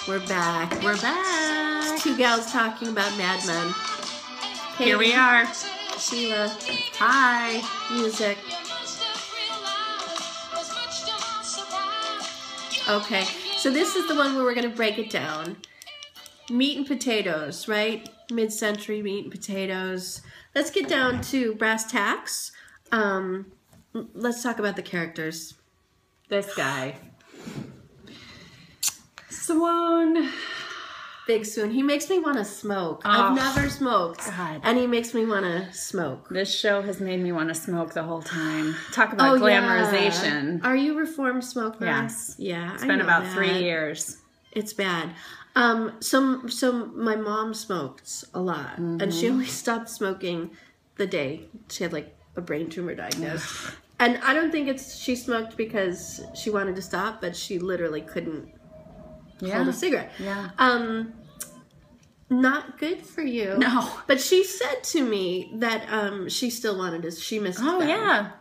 We're back. We're back. Two gals talking about Mad Men. Katy, Here we are. Sheila. Hi. Music. Okay, so this is the one where we're going to break it down. Meat and potatoes, right? Mid-century meat and potatoes. Let's get down to brass tacks. Let's talk about the characters. This guy. Swoon. Big Swoon. He makes me want to smoke. Oh, I've never smoked. God. And he makes me want to smoke. This show has made me want to smoke the whole time. Talk about glamorization. Yeah. Are you reformed smoker? Yes. Yeah. It's been about 3 years. It's bad. So my mom smoked a lot. And she only stopped smoking the day she had like a brain tumor diagnosed. And I don't think she smoked because she wanted to stop, but she literally couldn't hold a cigarette. Yeah. Not good for you. No. But she said to me that she still wanted to. She missed it. Oh, yeah.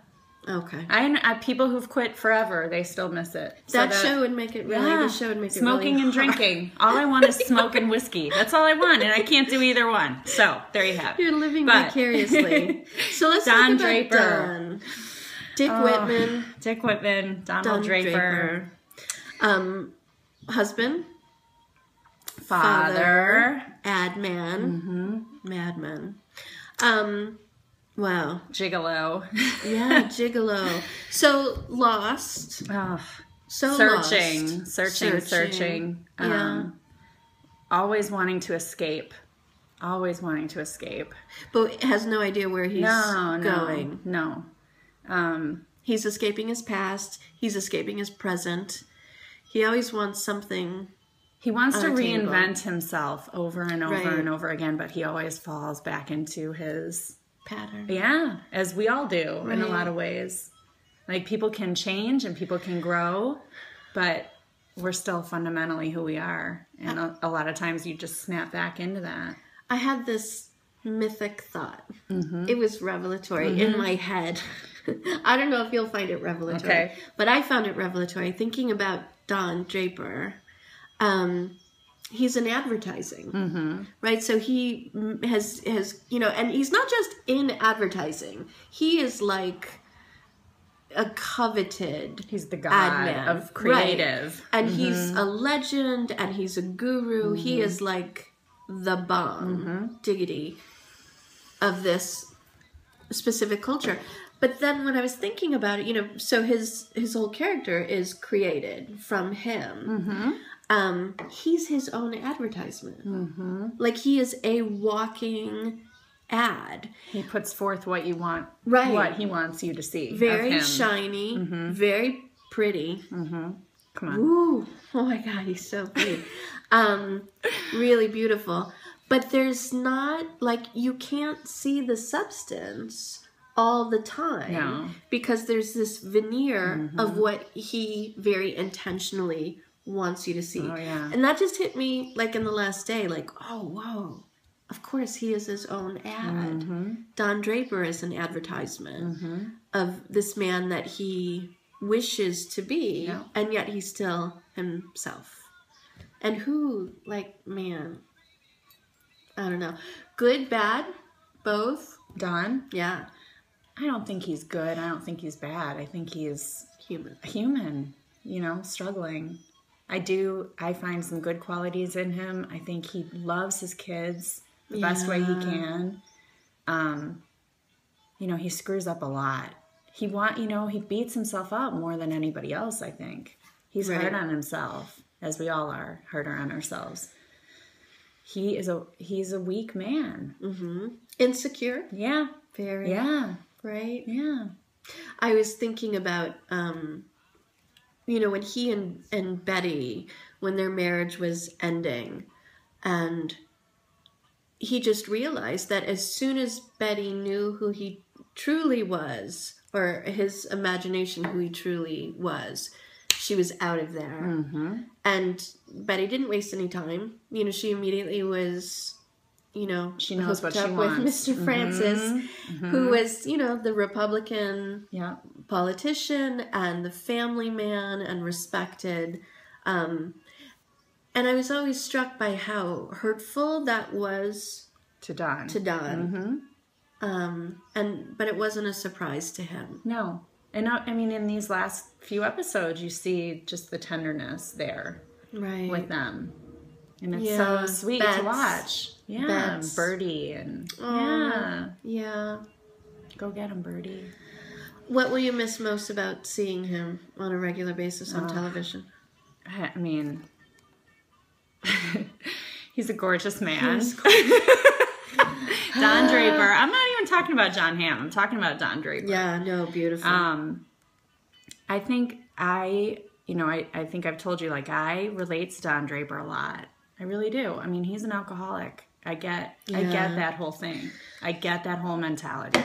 Okay. I people who've quit forever, they still miss it. That show would make it really. The show would make smoking it really and drinking. All I want is smoke and whiskey. That's all I want, and I can't do either one. So there you have it. You're living vicariously. So let's talk about Draper. Don. Dick Whitman. Donald Draper. Husband. Father. Ad man. Madman. Wow. Gigolo. Yeah, gigolo. So lost. Oh, So searching. Yeah. Always wanting to escape. Always wanting to escape. But has no idea where he's going. No. He's escaping his past. He's escaping his present. He always wants something. He wants to unattainable. reinvent himself over and over Right. and over again, but he always falls back into his Pattern. Yeah, as we all do in a Right. lot of ways. Like people can change and people can grow, but we're still fundamentally who we are. And a lot of times you just snap back into that. I had this mythic thought. It was revelatory in my head. I don't know if you'll find it revelatory, Okay. but I found it revelatory thinking about Don Draper. He's in advertising, right? So he has, and he's not just in advertising. He is like a coveted. He's the ad god man. of creative. Right. And he's a legend, and he's a guru. He is like the bomb, diggity, of this specific culture. But then when I was thinking about it, so his whole character is created from him. He's his own advertisement. Like he is a walking ad. He puts forth what you want, Right. what he wants you to see. Very of him. shiny, very pretty. Come on. Ooh, oh my God, he's so pretty. Really beautiful. But there's not, like, you can't see the substance all the time. No. Because there's this veneer of what he very intentionally wants you to see. Oh, yeah. And that just hit me, like, in the last day, like, oh, whoa. Of course, he is his own ad. Don Draper is an advertisement of this man that he wishes to be, and yet he's still himself. And who, like, man, I don't know. Good, bad, both. Don? Yeah. I don't think he's good. I don't think he's bad. I think he's Human. Struggling. I find some good qualities in him. I think he loves his kids the best way he can. He screws up a lot. He beats himself up more than anybody else, I think. He's hard on himself, as we all are, harder on ourselves. He's a weak man. Insecure. Yeah. Very. Yeah. Right? Yeah. I was thinking about, when he and Betty, when their marriage was ending, and he just realized that as soon as Betty knew who he truly was, or his imagination who he truly was, she was out of there. And Betty didn't waste any time. She immediately was, she knows what she with wants. Mr. Francis, who was, the Republican politician and the family man and respected. And I was always struck by how hurtful that was to Don. But it wasn't a surprise to him. No. And I mean, in these last few episodes, you see just the tenderness there with them. And it's so sweet to watch. Yeah, Birdie and yeah. Go get him, Birdie. What will you miss most about seeing him on a regular basis on television? I mean, he's a gorgeous man. Don Draper. I'm not even talking about John Hamm. I'm talking about Don Draper. Yeah, no, beautiful. I think I think I've told you, like, I relate to Don Draper a lot. I really do. I mean, he's an alcoholic. I get that whole thing. I get that whole mentality.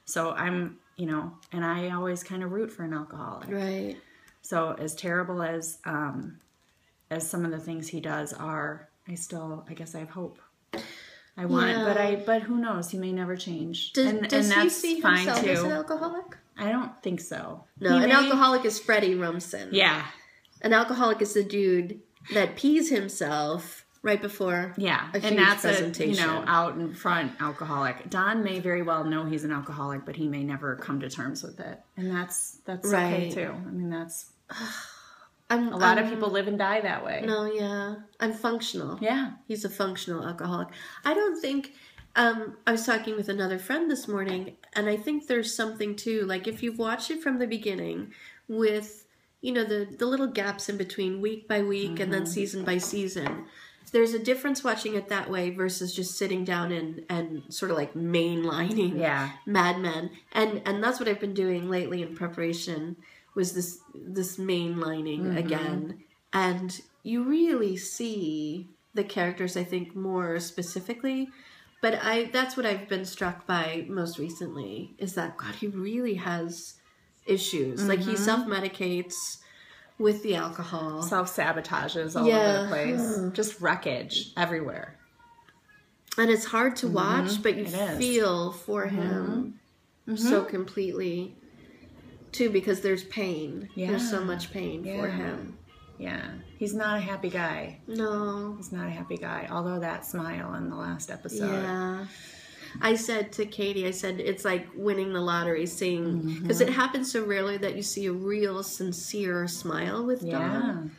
So I'm, and I always kind of root for an alcoholic. Right. So as terrible as some of the things he does are, I guess I have hope. I want it, but who knows? He may never change. Does he see himself as an alcoholic? I don't think so. No, an alcoholic is Freddie Rumsen. Yeah. An alcoholic is the dude that pees himself right before a huge presentation. Out in front alcoholic. Don may very well know he's an alcoholic, but he may never come to terms with it. And that's okay too. I mean, that's... a lot of people live and die that way. No, yeah. I'm functional. Yeah. He's a functional alcoholic. I don't think... I was talking with another friend this morning, and I think there's something too, like if you've watched it from the beginning with, the little gaps in between week by week and then season by season, there's a difference watching it that way versus just sitting down and sort of like mainlining Mad Men. And that's what I've been doing lately in preparation, was this mainlining again. And you really see the characters, I think, more specifically. But that's what I've been struck by most recently, is that, God, he really has issues. Like, he self-medicates with the alcohol. Self-sabotages all over the place. Just wreckage everywhere. And it's hard to watch, but you feel for him so completely, too, because there's pain. Yeah. There's so much pain for him. Yeah. He's not a happy guy. No. He's not a happy guy. Although that smile in the last episode. Yeah. I said to Katy, it's like winning the lottery, seeing, because it happens so rarely that you see a real sincere smile with Don.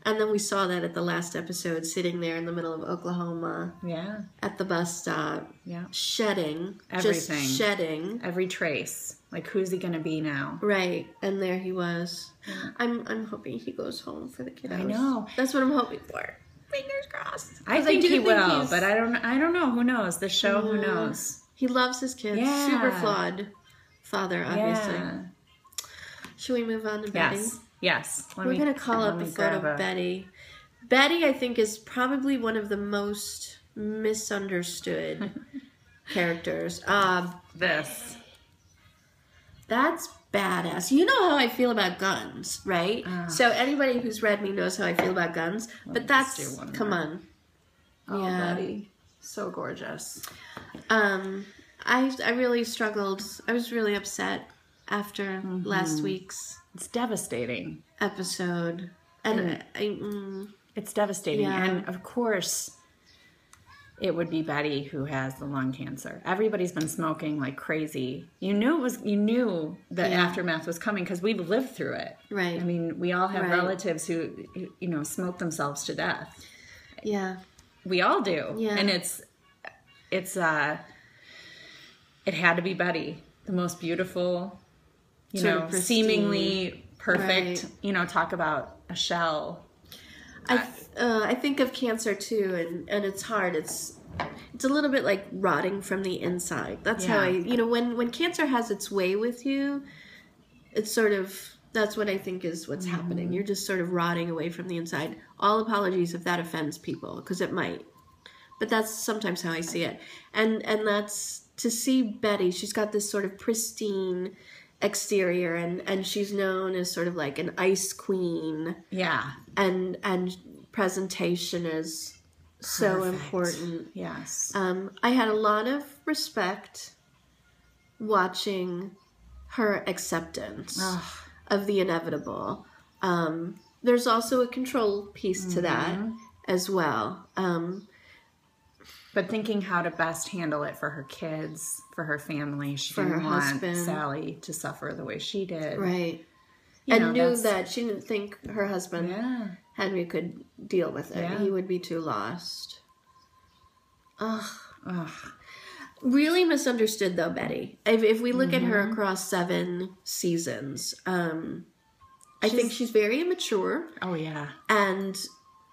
And then we saw that at the last episode, sitting there in the middle of Oklahoma. Yeah. At the bus stop. Yeah. Shedding. Everything. Just shedding. Every trace. Like, who's he going to be now? Right. And there he was. Yeah. I'm hoping he goes home for the kiddos. I know. That's what I'm hoping for. Fingers crossed. I think he will, but I don't know. Who knows? The show, who knows? He loves his kids. Yeah. Super flawed father, obviously. Yeah. Should we move on to Betty? Yes. We're going to call up a photo of Betty. Betty, I think, is probably one of the most misunderstood characters. That's badass. You know how I feel about guns, right? So anybody who's read me knows how I feel about guns. But that's, come on. Oh, Betty. So gorgeous. I really struggled. I was really upset after last week's... It's devastating. Episode. And it's devastating. Yeah. And of course, it would be Betty who has the lung cancer. Everybody's been smoking like crazy. You knew the aftermath was coming because we've lived through it. Right. I mean, we all have relatives who smoke themselves to death. Yeah. We all do. Yeah. And it had to be Betty, the most beautiful, seemingly perfect, talk about a shell. I think of cancer too, and it's hard. It's a little bit like rotting from the inside. That's how when cancer has its way with you, it's sort of, that's what I think is what's happening. You're just sort of rotting away from the inside. All apologies if that offends people, because it might. But that's sometimes how I see it. And that's, to see Betty, she's got this sort of pristine exterior, and she's known as sort of like an ice queen. Yeah. And presentation is so important. Yes. I had a lot of respect watching her acceptance of the inevitable. there's also a control piece to that as well. But thinking how to best handle it for her kids, for her family. She For didn't her want husband. Sally to suffer the way she did. Right. You know, And knew that's- that she didn't think her husband, Yeah. Henry, could deal with it. Yeah. He would be too lost. Ugh. Ugh. Really misunderstood, though, Betty. If we look at her across 7 seasons, I think she's very immature Oh, yeah. and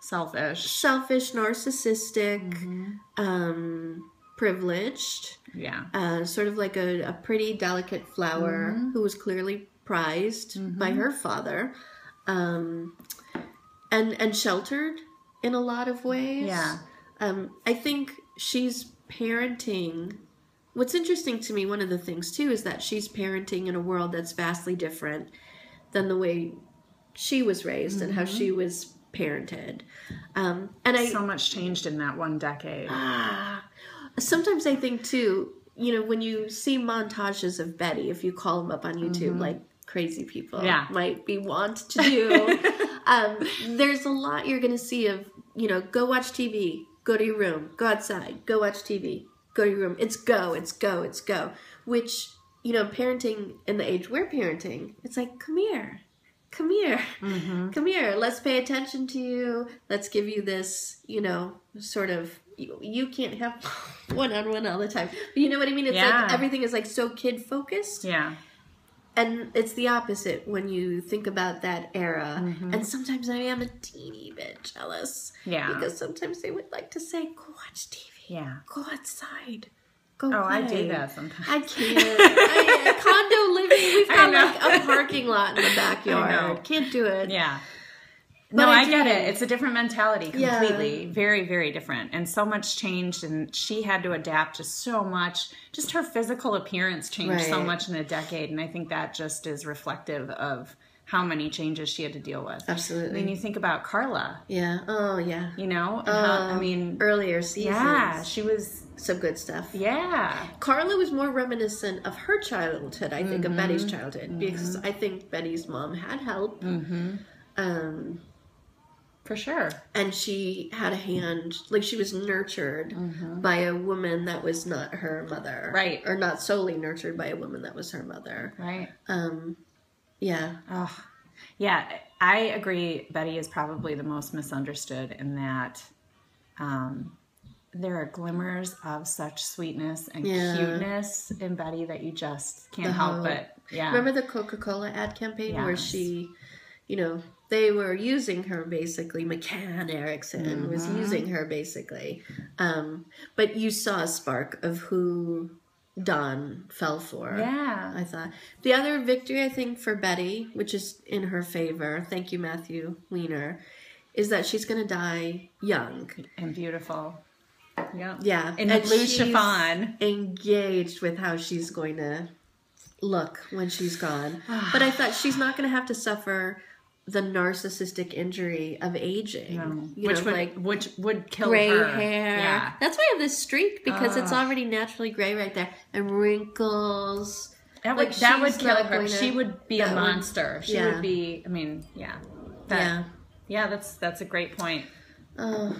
Selfish. selfish, narcissistic, privileged, Yeah. sort of like a pretty delicate flower who was clearly prized by her father, and sheltered in a lot of ways. Yeah. I think she's parenting. What's interesting to me, one of the things too, is that she's parenting in a world that's vastly different than the way she was raised and how she was parented. And So much changed in that one decade. sometimes I think too, you know, when you see montages of Betty, if you call them up on YouTube, like crazy people might be wont to do, there's a lot you're going to see of, you know, go watch TV, go to your room, go outside, go watch TV, go to your room. It's go, it's go, it's go. Which, you know, parenting in the age we're parenting, it's like, come here. Come here. Come here. Let's pay attention to you. Let's give you this, you know, sort of, you can't have one-on-one all the time. But you know what I mean? It's like everything is like so kid-focused. Yeah. And it's the opposite when you think about that era. And sometimes I am a teeny bit jealous. Yeah. Because sometimes they would like to say, go watch TV. Yeah. Go outside. Go Oh, play. I do that sometimes. I can't. Condo living, we've got like a parking lot in the backyard. Can't do it. Yeah. But No, I I get do. it. It's a different mentality completely. Yeah. Very, very different. And so much changed, and she had to adapt to so much. Just her physical appearance changed so Right. much in a decade, and I think that just is reflective of how many changes she had to deal with. Absolutely. I mean, you think about Carla, Yeah. Oh, yeah. you know? And how, I mean, Earlier seasons. yeah, she was, Some good stuff. yeah. Carla was more reminiscent of her childhood, I think, of Betty's childhood. Because I think Betty's mom had help. For sure. And she had a hand, like she was nurtured by a woman that was not her mother. Right. Or not solely nurtured by a woman that was her mother. Right. Yeah. Oh, yeah, I agree. Betty is probably the most misunderstood in that there are glimmers of such sweetness and cuteness in Betty that you just can't help but, Remember the Coca-Cola ad campaign where Yes. she, you know, they were using her basically. McCann Erickson was using her basically. But you saw a spark of who Dawn fell for. Yeah. I thought. The other victory, I think, for Betty, which is in her favor, thank you, Matthew Weiner, is that she's going to die young. And beautiful. Yeah. Yeah. In and blue she's chiffon. engaged with how she's going to look when she's gone. But I thought she's not going to have to suffer the narcissistic injury of aging. No. You Which know, would, like which would kill gray her. hair. Yeah. That's why I have this streak, because it's already naturally gray right there. And wrinkles. That Like, would she's kill not her. going to- She would be a that would- monster. She would be, I mean, yeah. Yeah. Yeah, that's a great point. Oh,